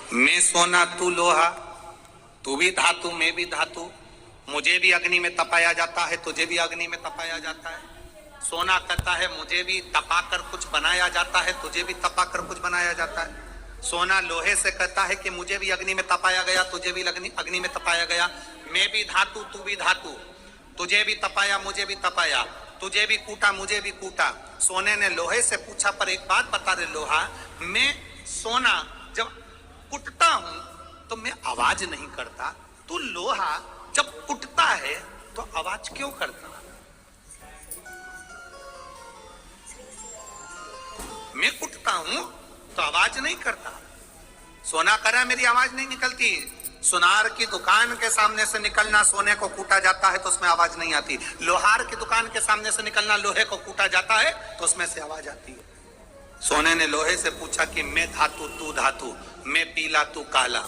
मैं सोना तू लोहा, तू भी धातु मैं भी धातु, मुझे भी अग्नि में तपाया जाता है तुझे भी अग्नि में तपाया जाता है। सोना कहता है मुझे भी तपाकर कुछ बनाया जाता है तुझे भी तपाकर कुछ बनाया जाता है। सोना लोहे से कहता है कि मुझे भी अग्नि में तपाया गया तुझे भी अग्नि में तपाया गया। मैं भी धातु तू भी धातु, तुझे भी तपाया मुझे भी तपाया, तुझे भी कूटा मुझे भी कूटा। सोने ने लोहे से पूछा पर एक बात बता रे लोहा, मैं सोना जब कुटता हूं तो मैं आवाज नहीं करता, तू लोहा जब कुटता है तो आवाज क्यों करता? मैं कुटता हूं तो आवाज नहीं करता। सोना करा मेरी आवाज नहीं निकलती। सुनार की दुकान के सामने से निकलना सोने को कूटा जाता है तो उसमें आवाज नहीं आती। लोहार की दुकान के सामने से निकलना लोहे को कूटा जाता है तो उसमें से आवाज आती है। सोने ने लोहे से पूछा कि मैं धातु तू धातु, मैं पीला तू काला,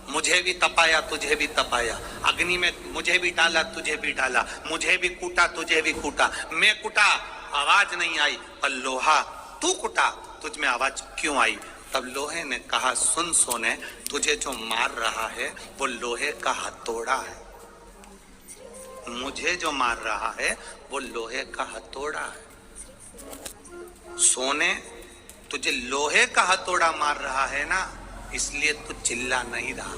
मुझे भी तपाया तुझे भी तपाया, अग्नि में मुझे भी डाला तुझे भी डाला, मुझे भी कूटा तुझे भी कूटा, मैं कुटा आवाज नहीं आई, पर लोहा तू कुटा तुझ में आवाज क्यों आई? तब लोहे ने कहा सुन सोने, तुझे जो मार रहा है वो लोहे का हथौड़ा है, मुझे जो मार रहा है वो लोहे का हथौड़ा है। सोने तुझे लोहे का हथौड़ा मार रहा है ना, इसलिए तू चिल्ला नहीं रहा।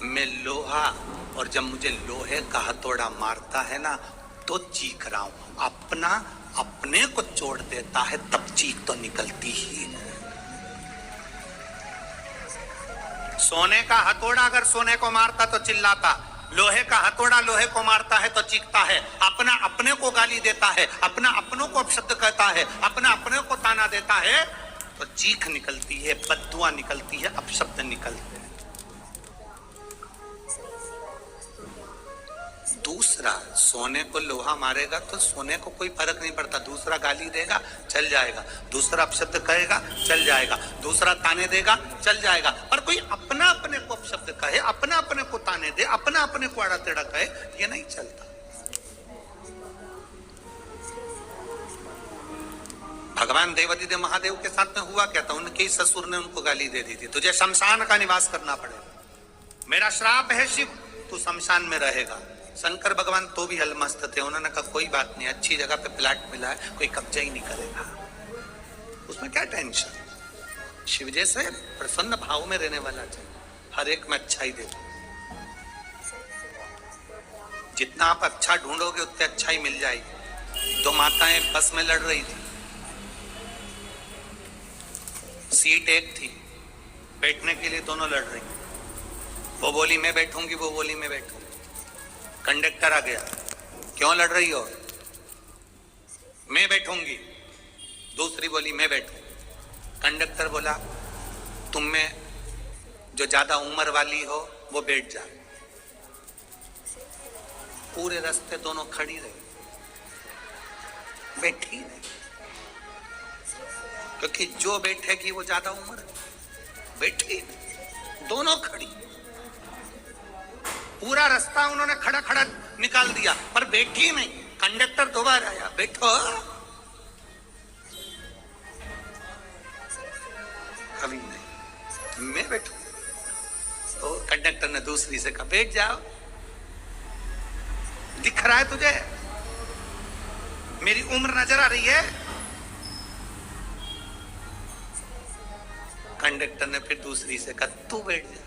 मैं लोहा, और जब मुझे लोहे का हथौड़ा मारता है ना तो चीख रहा हूं। अपना अपने को चोट देता है तब चीख तो निकलती ही है। सोने का हथौड़ा अगर सोने को मारता तो चिल्लाता, लोहे का हथौड़ा लोहे को मारता है तो चीखता है। अपना अपने को गाली देता है, अपना अपनों को अपशब्द कहता है, अपना अपने को ताना देता है तो चीख निकलती है, बद्दुआ निकलती है, अपशब्द निकलते हैं। दूसरा, सोने को लोहा मारेगा तो सोने को कोई फर्क नहीं पड़ता, दूसरा गाली देगा चल जाएगा, दूसरा अपशब्द कहेगा चल जाएगा, दूसरा ताने देगा चल जाएगा, पर कोई अपना अपने को अपशब्द कहे, अपना अपने को ताने दे, अपना अपने को आड़ा टेढ़ा कहे, ये नहीं चलता। भगवान देवादिदेव महादेव के साथ में हुआ क्या था? उनके ससुर ने उनको गाली दे दी थी, तुझे शमशान का निवास करना पड़ेगा, मेरा श्राप है शिव, तू शमशान में रहेगा। शंकर भगवान तो भी हलमस्त थे, उन्होंने कहा कोई बात नहीं, अच्छी जगह पे प्लाट मिला है, कोई कब्जा ही नहीं करेगा, उसमें क्या टेंशन। शिव जैसे प्रसन्न भाव में रहने वाला चाहिए, हर एक में अच्छा ही दे। जितना आप अच्छा ढूंढोगे उतने अच्छा ही मिल जाएगी। दो माताएं बस में लड़ रही थी, सीट एक थी, बैठने के लिए दोनों लड़ रही, वो बोली मैं बैठूंगी, वो बोली मैं बैठूंगी। कंडक्टर आ गया, क्यों लड़ रही हो? मैं बैठूंगी, दूसरी बोली मैं बैठूंगी। कंडक्टर बोला तुम में जो ज्यादा उम्र वाली हो वो बैठ जाए। पूरे रास्ते दोनों खड़ी रही, बैठी नहीं, क्योंकि जो बैठेगी वो ज्यादा उम्र, बैठी नहीं, दोनों खड़ी। पूरा रास्ता उन्होंने खड़ा खड़ा निकाल दिया पर बैठी नहीं। कंडक्टर दोबारा आया, बैठो अभी नहीं, मैं बैठू। तो कंडक्टर ने दूसरी से कहा बैठ जाओ, दिख रहा है तुझे मेरी उम्र नजर आ रही है? कंडक्टर ने फिर दूसरी से कहा तू बैठ जा,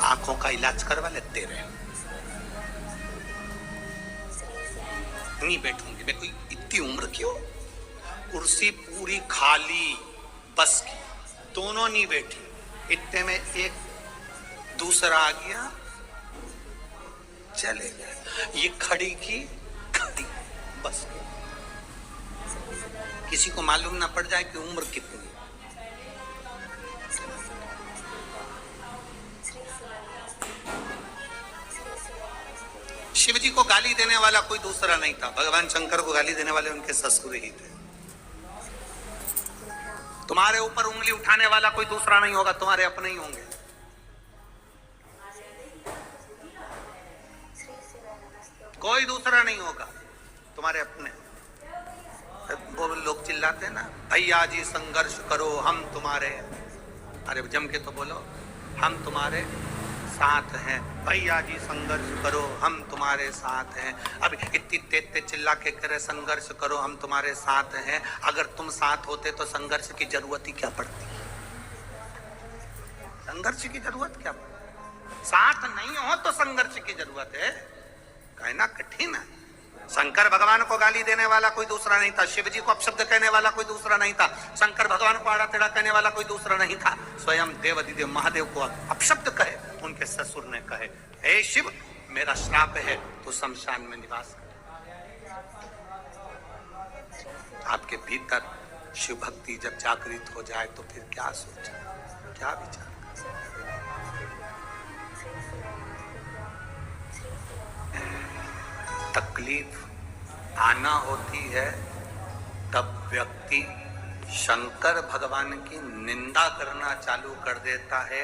आंखों का इलाज करवा लेते रहे। नहीं बैठूंगी मैं, कोई इतनी उम्र क्यों? कुर्सी पूरी खाली बस की, दोनों नहीं बैठी। इतने में एक दूसरा आ गया, चले गए। ये खड़ी की खड़ी बस की, किसी को मालूम ना पड़ जाए कि उम्र कितनी। शिव जी को गाली देने वाला कोई दूसरा नहीं था, भगवान शंकर को गाली देने वाले उनके ससुर ही थे। तुम्हारे ऊपर उंगली उठाने वाला कोई दूसरा नहीं होगा, तुम्हारे अपने ही होंगे। कोई दूसरा नहीं होगा, तुम्हारे अपने। वो लोग चिल्लाते ना, भैया जी संघर्ष करो हम तुम्हारे, अरे जम के तो बोलो, हम तुम्हारे साथ हैं, भैया जी संघर्ष करो हम तुम्हारे साथ हैं। अब इतनी तेज चिल्ला के करे संघर्ष करो हम तुम्हारे साथ हैं, अगर तुम साथ होते तो संघर्ष की जरूरत ही क्या पड़ती? संघर्ष की जरूरत क्या पड़ती? साथ नहीं हो तो संघर्ष की जरूरत है, कहना कठिन है। शंकर भगवान को गाली देने वाला कोई दूसरा नहीं था, शिव जी को अपशब्द कहने वाला कोई दूसरा नहीं था, शंकर भगवान को आड़ा टेढ़ा कहने वाला कोई दूसरा नहीं था, स्वयं देव अधिदेव महादेव को अपशब्द कहे उनके ससुर ने कहे, हे शिव मेरा श्राप है तो शमशान में निवास कर। आपके भीतर शिव भक्ति जब जागृत हो जाए तो फिर क्या सोचा, क्या विचार? तकलीफ आना होती है तब व्यक्ति शंकर भगवान की निंदा करना चालू कर देता है,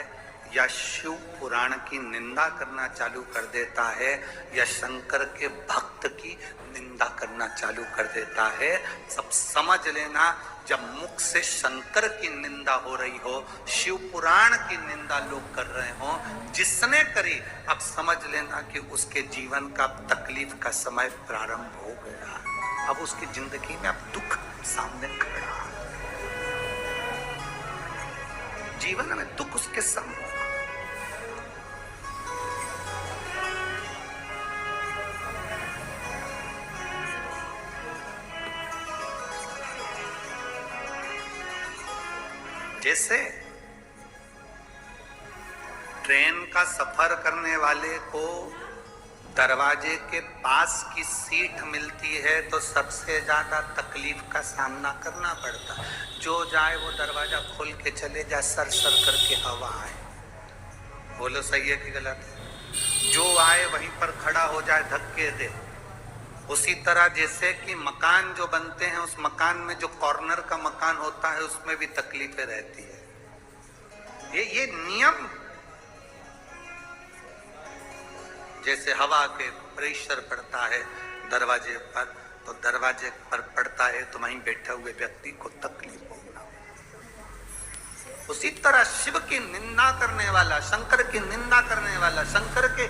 या शिव पुराण की निंदा करना चालू कर देता है, या शंकर के भक्त की निंदा करना चालू कर देता है। सब समझ लेना, जब मुख से शंकर की निंदा हो रही हो, शिव पुराण की निंदा लोग कर रहे हो, जिसने करी अब समझ लेना कि उसके जीवन का तकलीफ का समय प्रारंभ हो गया। अब उसकी जिंदगी में अब दुख सामने खड़ा, जीवन में दुख उसके सामने। जैसे ट्रेन का सफर करने वाले को दरवाजे के पास की सीट मिलती है तो सबसे ज्यादा तकलीफ का सामना करना पड़ता है। जो जाए वो दरवाजा खोल के चले जाए, सर सर करके हवा आए। बोलो सही है कि गलत है? जो आए वहीं पर खड़ा हो जाए, धक्के दे। उसी तरह जैसे कि मकान जो बनते हैं, उस मकान में जो कॉर्नर का मकान होता है उसमें भी तकलीफें रहती है। ये नियम, जैसे हवा के प्रेशर पड़ता है दरवाजे पर, तो दरवाजे पर पड़ता है तो वहीं बैठे हुए व्यक्ति को तकलीफ होगा। उसी तरह शिव की निंदा करने वाला, शंकर की निंदा करने वाला, शंकर के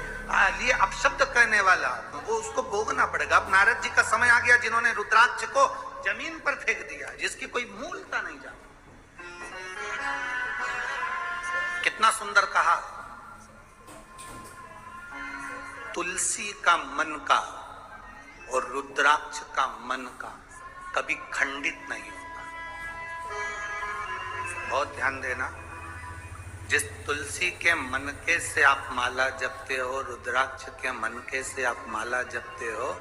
लिए अपशब्द कहने वाला, वो उसको भोगना पड़ेगा। अब नारद जी का समय आ गया जिन्होंने रुद्राक्ष को जमीन पर फेंक दिया, जिसकी कोई मूलता नहीं जाती। कितना सुंदर कहा, तुलसी का मन का और रुद्राक्ष का मन का कभी खंडित नहीं होता। बहुत ध्यान देना, जिस तुलसी के मनके से आप माला जपते हो, रुद्राक्ष के मनके से आप माला जपते हो,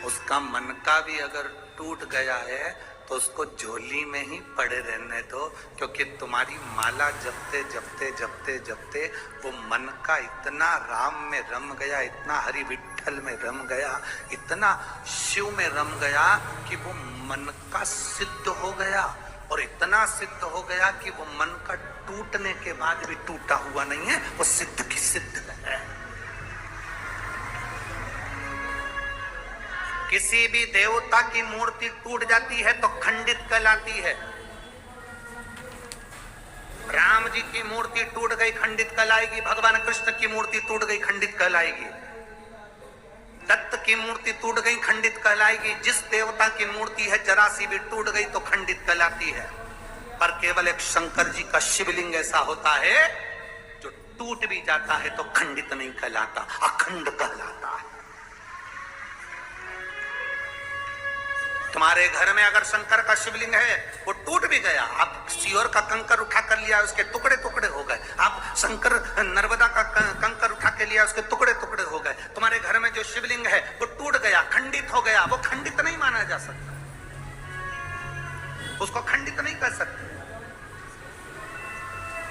उसका मनका भी अगर टूट गया है तो उसको झोली में ही पड़े रहने दो, क्योंकि तुम्हारी माला जपते जपते जपते जपते वो मनका इतना राम में रम गया, इतना हरि विठ्ठल में रम गया, इतना शिव में रम गया कि वो मनका सिद्ध हो गया। और इतना सिद्ध हो गया कि वो मन का टूटने के बाद भी टूटा हुआ नहीं है, वो सिद्ध की सिद्ध है। किसी भी देवता की मूर्ति टूट जाती है तो खंडित कहलाती है। राम जी की मूर्ति टूट गई, खंडित कहलाएगी। भगवान कृष्ण की मूर्ति टूट गई, खंडित कहलाएगी। दत्त की मूर्ति टूट गई, खंडित कहलाएगी। जिस देवता की मूर्ति है जरा सी भी टूट गई तो खंडित कहलाती है। पर केवल एक शंकर जी का शिवलिंग ऐसा होता है जो टूट भी जाता है तो खंडित नहीं कहलाता, अखंड कहलाता है। तुम्हारे घर में अगर शंकर का शिवलिंग है, वो टूट भी गया, आप सियोर का कंकर उठा कर लिया, उसके टुकड़े टुकड़े हो गए। आप शंकर नर्मदा का कंकर उठा के लिया, उसके टुकड़े टुकड़े हो गए। तुम्हारे घर में जो शिवलिंग है वो टूट गया, खंडित हो गया, वो खंडित नहीं माना जा सकता, उसको खंडित नहीं कर सकते।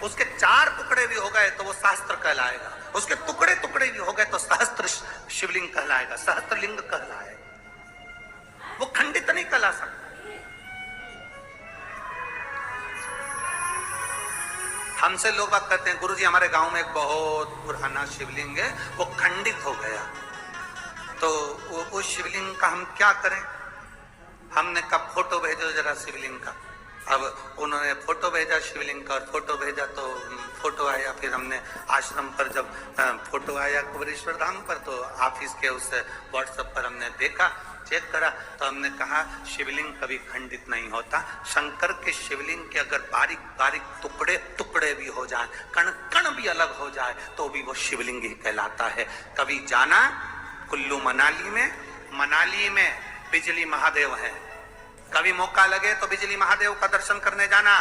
उसके 4 टुकड़े भी हो गए तो वो शास्त्र कहलाएगा, उसके टुकड़े टुकड़े भी हो गए तो सहस्त्र शिवलिंग कहलाएगा, सहस्त्रलिंग कहलाएगा, वो खंडित नहीं कहला सकता। हमसे लोग बात करते हैं, गुरुजी हमारे गांव में एक बहुत पुराना शिवलिंग है, वो खंडित हो गया, तो वो शिवलिंग का हम क्या करें? हमने कहा फोटो भेजो जरा शिवलिंग का। अब उन्होंने फोटो भेजा शिवलिंग का, और फोटो भेजा तो फोटो आया। फिर हमने आश्रम पर जब फोटो आया कुबेरेश्वर धाम पर, तो ऑफिस के उस व्हाट्सएप पर हमने देखा, चेक करा, तो हमने कहा शिवलिंग कभी खंडित नहीं होता। शंकर के शिवलिंग के अगर बारीक बारीक टुकड़े टुकड़े भी हो जाए, कण कण भी अलग हो जाए, तो भी वो शिवलिंग ही कहलाता है। कभी जाना कुल्लू मनाली में बिजली महादेव है, कभी मौका लगे तो बिजली महादेव का दर्शन करने जाना।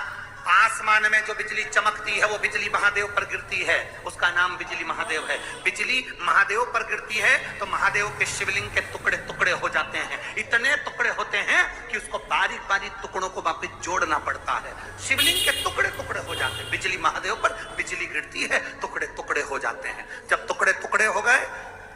आसमान में जो बिजली चमकती है वो बिजली महादेव पर गिरती है, उसका नाम बिजली महादेव है। बिजली महादेव पर गिरती है तो महादेव के शिवलिंग के टुकड़े टुकड़े हो जाते हैं, इतने टुकड़े होते हैं कि उसको बारीक बारीक टुकड़ों को वापस जोड़ना पड़ता है। शिवलिंग के टुकड़े टुकड़े हो जाते हैं, बिजली महादेव पर बिजली गिरती है, टुकड़े टुकड़े हो जाते हैं। जब टुकड़े टुकड़े हो गए,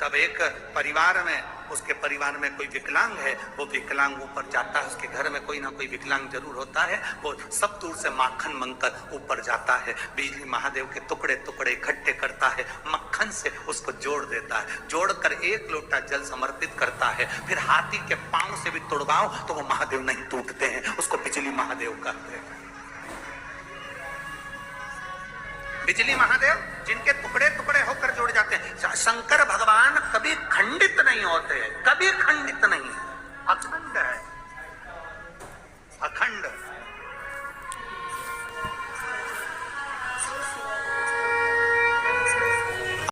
तब एक परिवार में, उसके परिवार में कोई विकलांग है, वो विकलांग ऊपर जाता है, उसके घर में कोई ना कोई विकलांग जरूर होता है, वो सब दूर से माखन मंगकर ऊपर जाता है, बिजली महादेव के टुकड़े टुकड़े इकट्ठे करता है, मक्खन से उसको जोड़ देता है, जोड़कर 1 लोटा जल समर्पित करता है। फिर हाथी के पांव से भी तुड़वाओ तो वो महादेव नहीं टूटते हैं, उसको बिजली महादेव कहते हैं। बिजली महादेव जिनके टुकड़े टुकड़े होकर जोड़ जाते हैं। शंकर भगवान कभी खंडित नहीं होते, कभी खंडित नहीं, अखंड है, अखंड।